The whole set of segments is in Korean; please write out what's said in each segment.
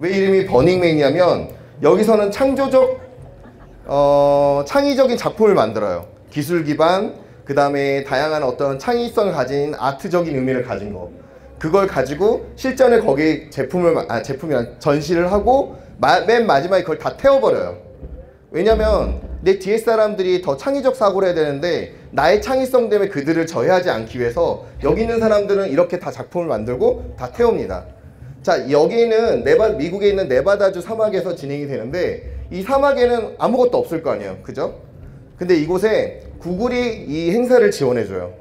왜 이름이 버닝맨이냐면 여기서는 창의적인 작품을 만들어요. 기술 기반, 그 다음에 다양한 어떤 창의성을 가진 아트적인 의미를 가진 거. 그걸 가지고 실전에 거기에 제품이랑 전시를 하고 맨 마지막에 그걸 다 태워버려요. 왜냐면 내 뒤에 사람들이 더 창의적 사고를 해야 되는데 나의 창의성 때문에 그들을 저해하지 않기 위해서 여기 있는 사람들은 이렇게 다 작품을 만들고 다 태웁니다. 자, 여기는 미국에 있는 네바다주 사막에서 진행이 되는데 이 사막에는 아무것도 없을 거 아니에요. 그죠? 근데 이곳에 구글이 이 행사를 지원해줘요.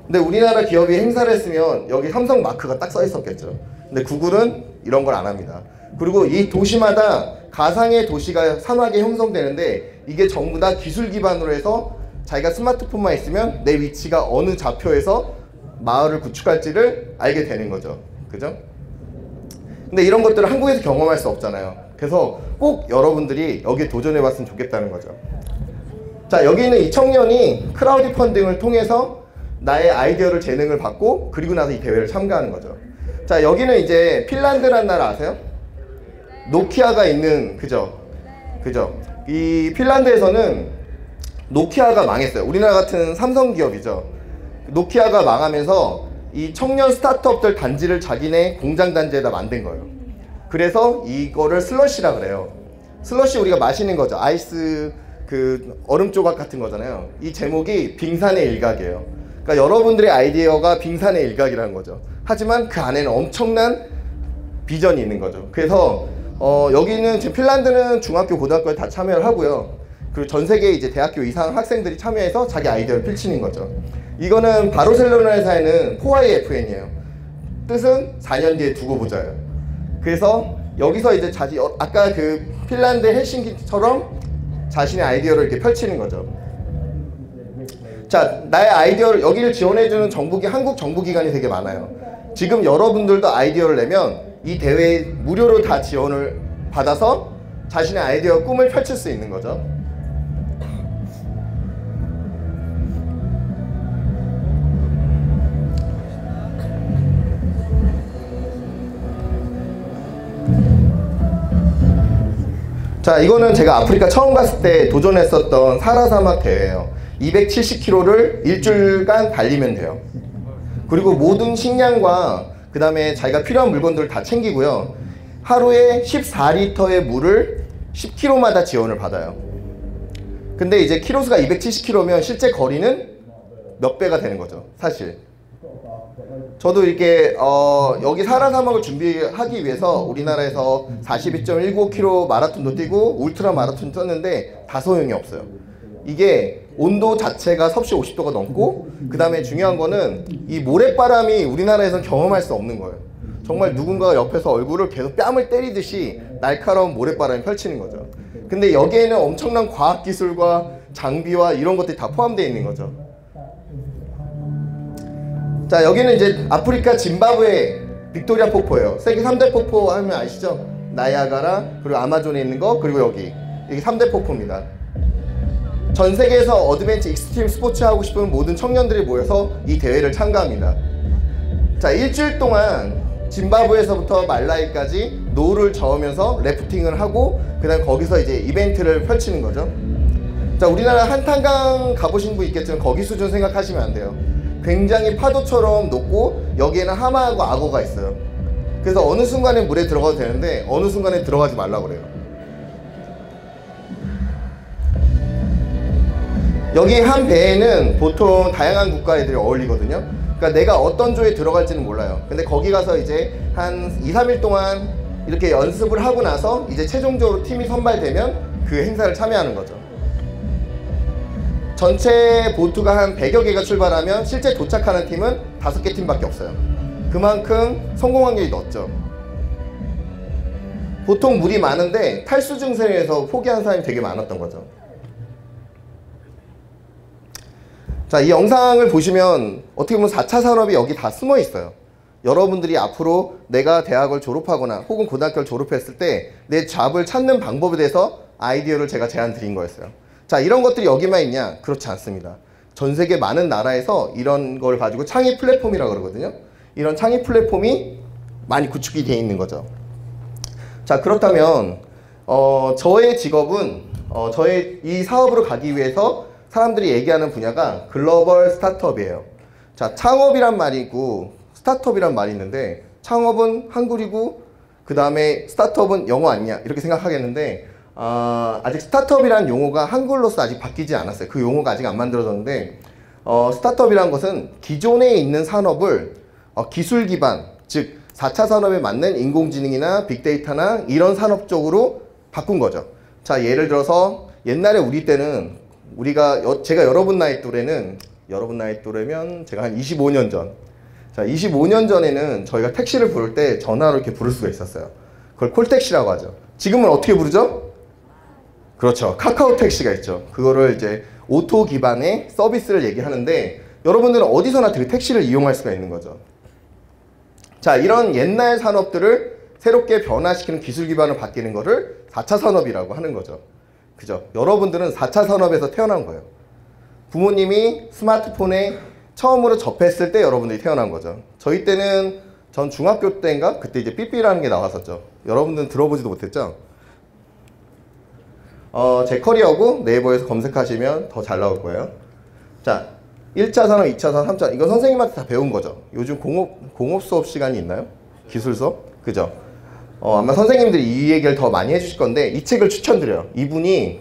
근데 우리나라 기업이 행사를 했으면 여기 삼성 마크가 딱 써 있었겠죠. 근데 구글은 이런 걸 안 합니다. 그리고 이 도시마다 가상의 도시가 사막에 형성되는데 이게 전부 다 기술 기반으로 해서 자기가 스마트폰만 있으면 내 위치가 어느 좌표에서 마을을 구축할지를 알게 되는 거죠. 그죠? 근데 이런 것들을 한국에서 경험할 수 없잖아요. 그래서 꼭 여러분들이 여기에 도전해 봤으면 좋겠다는 거죠. 자, 여기 있는 이 청년이 크라우드 펀딩을 통해서 나의 아이디어를 재능을 받고 그리고 나서 이 대회를 참가하는 거죠. 자, 여기는 이제 핀란드라는 나라 아세요? 노키아가 있는, 그죠? 이 핀란드에서는 노키아가 망했어요. 우리나라 같은 삼성 기업이죠. 노키아가 망하면서 이 청년 스타트업들 단지를 자기네 공장 단지에다 만든 거예요. 그래서 이거를 슬러시라 그래요. 슬러시 우리가 마시는 거죠. 아이스 그 얼음 조각 같은 거잖아요. 이 제목이 빙산의 일각이에요. 그러니까 여러분들의 아이디어가 빙산의 일각이라는 거죠. 하지만 그 안에는 엄청난 비전이 있는 거죠. 그래서 여기는 지금 핀란드는 중학교, 고등학교에 다 참여를 하고요. 그리고 전 세계 이제 대학교 이상 학생들이 참여해서 자기 아이디어를 펼치는 거죠. 이거는 바르셀로나에 사는 4IFN이에요. 뜻은 4년 뒤에 두고 보자예요. 그래서 여기서 이제 아까 그 핀란드 헬싱키처럼 자신의 아이디어를 이렇게 펼치는 거죠. 자, 나의 아이디어를 여기를 지원해주는 한국 정부기관이 되게 많아요. 지금 여러분들도 아이디어를 내면 이 대회에 무료로 다 지원을 받아서 자신의 아이디어 꿈을 펼칠 수 있는 거죠. 자, 이거는 제가 아프리카 처음 갔을 때 도전했었던 사라 사막 대회예요. 270km를 일주일간 달리면 돼요. 그리고 모든 식량과 그 다음에 자기가 필요한 물건들을 다 챙기고요. 하루에 14리터의 물을 10km마다 지원을 받아요. 근데 이제 키로수가 270km면 실제 거리는 몇 배가 되는 거죠, 사실. 저도 이렇게 여기 사라 사막을 준비하기 위해서 우리나라에서 42.195km 마라톤도 뛰고 울트라 마라톤 뛰었는데 다 소용이 없어요. 이게 온도 자체가 섭씨 50도가 넘고 그 다음에 중요한 거는 이 모래바람이 우리나라에서는 경험할 수 없는 거예요. 정말 누군가가 옆에서 얼굴을 계속 뺨을 때리듯이 날카로운 모래바람이 펼치는 거죠. 근데 여기에는 엄청난 과학기술과 장비와 이런 것들이 다 포함되어 있는 거죠. 자, 여기는 이제 아프리카 짐바브웨 빅토리아 폭포예요. 세계 3대 폭포 하면 아시죠? 나이아가라, 그리고 아마존에 있는 거, 그리고 여기 3대 폭포입니다. 전 세계에서 어드벤처 익스트림 스포츠 하고 싶은 모든 청년들이 모여서 이 대회를 참가합니다. 자, 일주일 동안 짐바브웨에서부터 말라위까지 노를 저으면서 래프팅을 하고 그 다음 거기서 이제 이벤트를 펼치는 거죠. 자, 우리나라 한탄강 가보신 분 있겠지만 거기 수준 생각하시면 안 돼요. 굉장히 파도처럼 높고 여기에는 하마하고 악어가 있어요. 그래서 어느 순간에 물에 들어가도 되는데 어느 순간에 들어가지 말라고 그래요. 여기 한 배에는 보통 다양한 국가 애들이 어울리거든요. 그러니까 내가 어떤 조에 들어갈지는 몰라요. 근데 거기 가서 이제 한 2, 3일 동안 이렇게 연습을 하고 나서 이제 최종적으로 팀이 선발되면 그 행사를 참여하는 거죠. 전체 보트가 한 100여 개가 출발하면 실제 도착하는 팀은 5개 팀밖에 없어요. 그만큼 성공 확률이 높죠. 보통 물이 많은데 탈수 증세에서 포기한 사람이 되게 많았던 거죠. 자, 이 영상을 보시면 어떻게 보면 4차 산업이 여기 다 숨어 있어요. 여러분들이 앞으로 내가 대학을 졸업하거나 혹은 고등학교를 졸업했을 때 내 잡을 찾는 방법에 대해서 아이디어를 제가 제안 드린 거였어요. 자, 이런 것들이 여기만 있냐? 그렇지 않습니다. 전 세계 많은 나라에서 이런 걸 가지고 창의 플랫폼이라고 그러거든요. 이런 창의 플랫폼이 많이 구축이 되어 있는 거죠. 자, 그렇다면 저의 직업은 저의 이 사업으로 가기 위해서 사람들이 얘기하는 분야가 글로벌 스타트업이에요. 자, 창업이란 말이고 스타트업이란 말이 있는데, 창업은 한글이고 그 다음에 스타트업은 영어 아니냐 이렇게 생각하겠는데, 아직 스타트업이라는 용어가 한글로서 아직 바뀌지 않았어요. 그 용어가 아직 안 만들어졌는데, 스타트업이라는 것은 기존에 있는 산업을 기술 기반, 즉 4차 산업에 맞는 인공지능이나 빅데이터나 이런 산업 쪽으로 바꾼 거죠. 자, 예를 들어서 옛날에 우리 때는 제가 여러분 나이 또래면 제가 한 25년 전, 자, 25년 전에는 저희가 택시를 부를 때 전화로 이렇게 부를 수가 있었어요. 그걸 콜택시라고 하죠. 지금은 어떻게 부르죠? 그렇죠. 카카오 택시가 있죠. 그거를 이제 오토 기반의 서비스를 얘기하는데, 여러분들은 어디서나 그 택시를 이용할 수가 있는 거죠. 자, 이런 옛날 산업들을 새롭게 변화시키는 기술 기반으로 바뀌는 거를 4차 산업이라고 하는 거죠. 그죠? 여러분들은 4차 산업에서 태어난 거예요. 부모님이 스마트폰에 처음으로 접했을 때 여러분들이 태어난 거죠. 저희 때는 전 중학교 때인가? 그때 이제 삐삐라는 게 나왔었죠. 여러분들은 들어보지도 못했죠? 제 커리어고 네이버에서 검색하시면 더 잘 나올 거예요. 자, 1차 산업, 2차 산업, 3차. 이건 선생님한테 다 배운 거죠. 요즘 공업 수업 시간이 있나요? 기술 수업? 그죠? 아마 선생님들이 이 얘기를 더 많이 해주실 건데, 이 책을 추천드려요. 이분이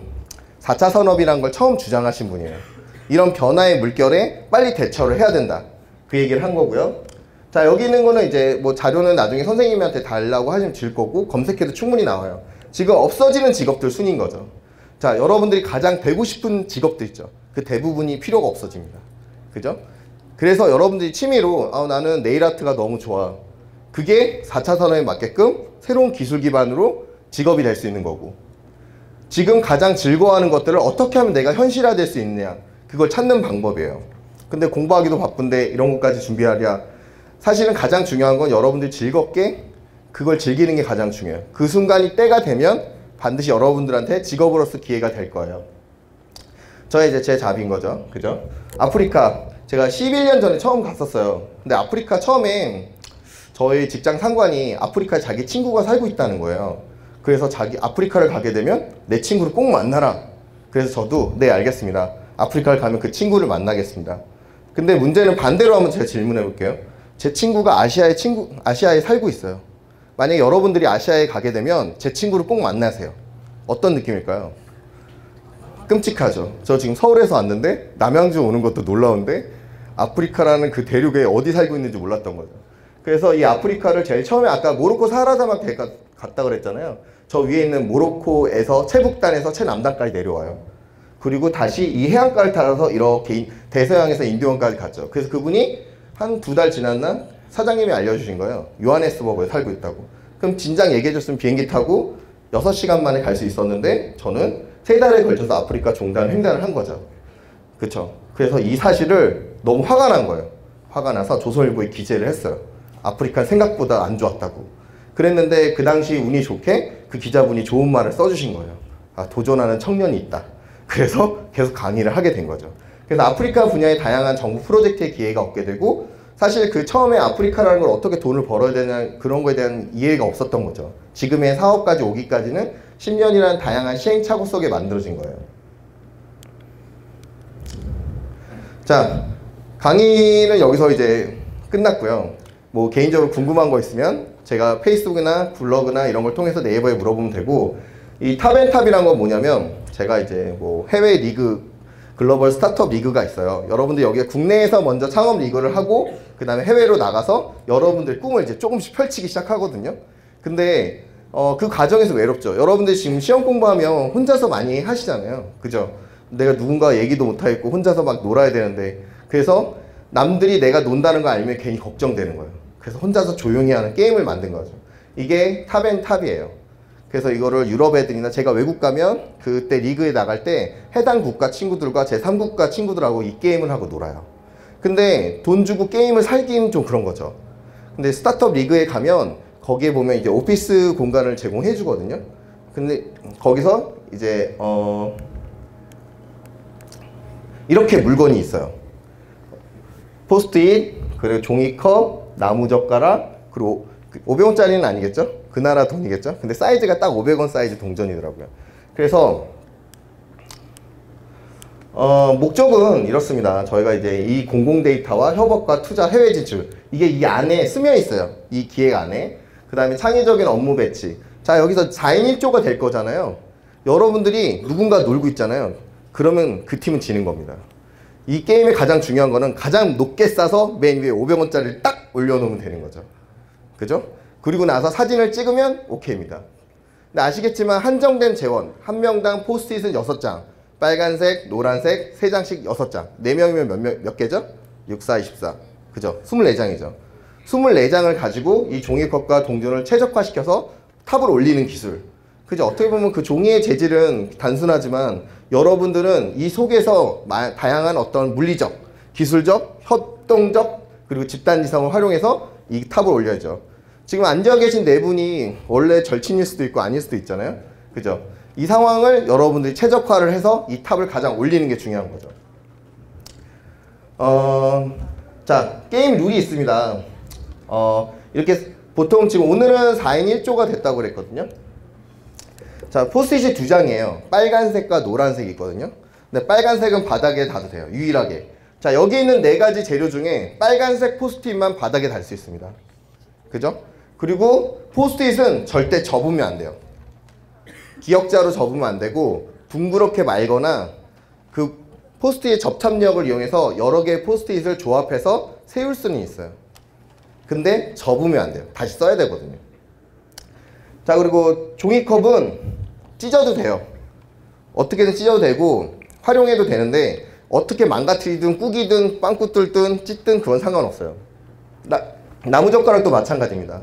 4차 산업이라는 걸 처음 주장하신 분이에요. 이런 변화의 물결에 빨리 대처를 해야 된다. 그 얘기를 한 거고요. 자, 여기 있는 거는 이제 뭐 자료는 나중에 선생님한테 달라고 하시면 줄 거고, 검색해도 충분히 나와요. 지금 없어지는 직업들 순인 거죠. 자, 여러분들이 가장 되고 싶은 직업도 있죠. 그 대부분이 필요가 없어집니다. 그죠? 그래서 여러분들이 취미로 나는 네일 아트가 너무 좋아. 그게 4차 산업에 맞게끔 새로운 기술 기반으로 직업이 될 수 있는 거고, 지금 가장 즐거워하는 것들을 어떻게 하면 내가 현실화될 수 있느냐, 그걸 찾는 방법이에요. 근데 공부하기도 바쁜데 이런 것까지 준비하랴. 사실은 가장 중요한 건 여러분들이 즐겁게 그걸 즐기는 게 가장 중요해요. 그 순간이 때가 되면 반드시 여러분들한테 직업으로서 기회가 될 거예요. 이제 제 잡인 거죠. 그죠? 아프리카, 제가 11년 전에 처음 갔었어요. 근데 아프리카 처음에 저희 직장 상관이 아프리카에 자기 친구가 살고 있다는 거예요. 그래서 아프리카를 가게 되면 내 친구를 꼭 만나라. 그래서 저도 네, 알겠습니다. 아프리카를 가면 그 친구를 만나겠습니다. 근데 문제는 반대로 한번 제가 질문해 볼게요. 제 친구가 아시아에 살고 있어요. 만약에 여러분들이 아시아에 가게 되면 제 친구를 꼭 만나세요. 어떤 느낌일까요? 끔찍하죠. 저 지금 서울에서 왔는데 남양주 오는 것도 놀라운데, 아프리카라는 그 대륙에 어디 살고 있는지 몰랐던 거죠. 그래서 이 아프리카를 제일 처음에 아까 모로코 사하라사막 갔다 그랬잖아요. 저 위에 있는 모로코에서 최북단에서 최남단까지 내려와요. 그리고 다시 이 해안가를 타서 이렇게 대서양에서 인도양까지 갔죠. 그래서 그분이 한 2달 지났나 사장님이 알려주신 거예요. 요하네스버그에 살고 있다고. 그럼 진작 얘기해줬으면 비행기 타고 6시간 만에 갈 수 있었는데, 저는 3달에 걸쳐서 아프리카 종단 횡단을 한 거죠. 그쵸? 그래서 이 사실을 너무 화가 난 거예요. 화가 나서 조선일보에 기재를 했어요. 아프리카 생각보다 안 좋았다고. 그랬는데 그 당시 운이 좋게 그 기자분이 좋은 말을 써주신 거예요. 도전하는 청년이 있다. 그래서 계속 강의를 하게 된 거죠. 그래서 아프리카 분야의 다양한 정부 프로젝트의 기회가 얻게 되고, 사실 그 처음에 아프리카라는 걸 어떻게 돈을 벌어야 되냐, 그런 거에 대한 이해가 없었던 거죠. 지금의 사업까지 오기까지는 10년이라는 다양한 시행착오 속에 만들어진 거예요. 자, 강의는 여기서 이제 끝났고요. 뭐 개인적으로 궁금한 거 있으면 제가 페이스북이나 블로그나 이런 걸 통해서 네이버에 물어보면 되고, 이 탑앤탑이란 건 뭐냐면, 제가 이제 뭐 해외 리그, 글로벌 스타트업 리그가 있어요. 여러분들 여기에 국내에서 먼저 창업 리그를 하고, 그 다음에 해외로 나가서 여러분들 꿈을 이제 조금씩 펼치기 시작하거든요. 근데 그 과정에서 외롭죠. 여러분들 지금 시험 공부하면 혼자서 많이 하시잖아요. 그죠? 내가 누군가 얘기도 못하겠고 혼자서 막 놀아야 되는데, 그래서 남들이 내가 논다는 거 알면 괜히 걱정되는 거예요. 그래서 혼자서 조용히 하는 게임을 만든 거죠. 이게 탑앤탑이에요. 그래서 이거를 유럽 애들이나, 제가 외국 가면 그때 리그에 나갈 때 해당 국가 친구들과 제3국가 친구들하고 이 게임을 하고 놀아요. 근데 돈 주고 게임을 살기는 좀 그런 거죠. 근데 스타트업 리그에 가면 거기에 보면 이제 오피스 공간을 제공해 주거든요. 근데 거기서 이제 이렇게 물건이 있어요. 포스트잇, 그리고 종이컵, 나무젓가락, 그리고 500원짜리는 아니겠죠? 그 나라 돈이겠죠? 근데 사이즈가 딱 500원 사이즈 동전이더라고요. 그래서 목적은 이렇습니다. 저희가 이제 이 공공 데이터와 협업과 투자 해외 진출, 이게 이 안에 스며 있어요. 이 기획 안에. 그 다음에 창의적인 업무 배치. 자, 여기서 4인 1조가 될 거잖아요. 여러분들이 누군가 놀고 있잖아요. 그러면 그 팀은 지는 겁니다. 이 게임의 가장 중요한 거는 가장 높게 싸서 맨 위에 500원짜리를 딱 올려놓으면 되는 거죠. 그죠? 그리고 나서 사진을 찍으면 오케이입니다. 근데 아시겠지만 한정된 재원, 한 명당 포스트잇은 6장, 빨간색, 노란색, 3장씩 6장. 4명이면 몇 개죠? 6, 4, 24. 그죠? 24장이죠. 24장을 가지고 이 종이컵과 동전을 최적화시켜서 탑을 올리는 기술. 그죠? 어떻게 보면 그 종이의 재질은 단순하지만 여러분들은 이 속에서 다양한 어떤 물리적, 기술적, 협동적, 그리고 집단지성을 활용해서 이 탑을 올려야죠. 지금 앉아 계신 네 분이 원래 절친일 수도 있고 아닐 수도 있잖아요. 그죠? 이 상황을 여러분들이 최적화를 해서 이 탑을 가장 올리는 게 중요한 거죠. 자, 게임 룰이 있습니다. 이렇게 보통 지금 오늘은 4인 1조가 됐다고 그랬거든요. 자, 포스트잇이 2장이에요. 빨간색과 노란색이 있거든요. 근데 빨간색은 바닥에 놔도 돼요. 유일하게. 자, 여기 있는 4가지 재료 중에 빨간색 포스트잇만 바닥에 달 수 있습니다. 그죠? 그리고 포스트잇은 절대 접으면 안 돼요. 기역자로 접으면 안 되고 둥그렇게 말거나 그 포스트잇 접착력을 이용해서 여러 개의 포스트잇을 조합해서 세울 수는 있어요. 근데 접으면 안 돼요. 다시 써야 되거든요. 자, 그리고 종이컵은 찢어도 돼요. 어떻게든 찢어도 되고 활용해도 되는데 어떻게 망가뜨리든 꾸기든 빵꾸 뚫든 찢든 그건 상관없어요. 나무젓가락도 마찬가지입니다.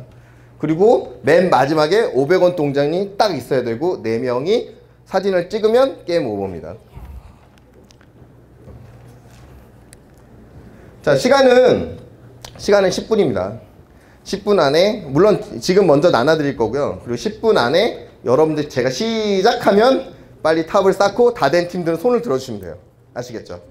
그리고 맨 마지막에 500원 동전이 딱 있어야 되고 4명이 사진을 찍으면 게임 오버입니다. 자, 시간은 10분입니다. 10분 안에, 물론 지금 먼저 나눠드릴 거고요. 그리고 10분 안에 여러분들 제가 시작하면 빨리 탑을 쌓고 다 된 팀들은 손을 들어주시면 돼요. 아시겠죠?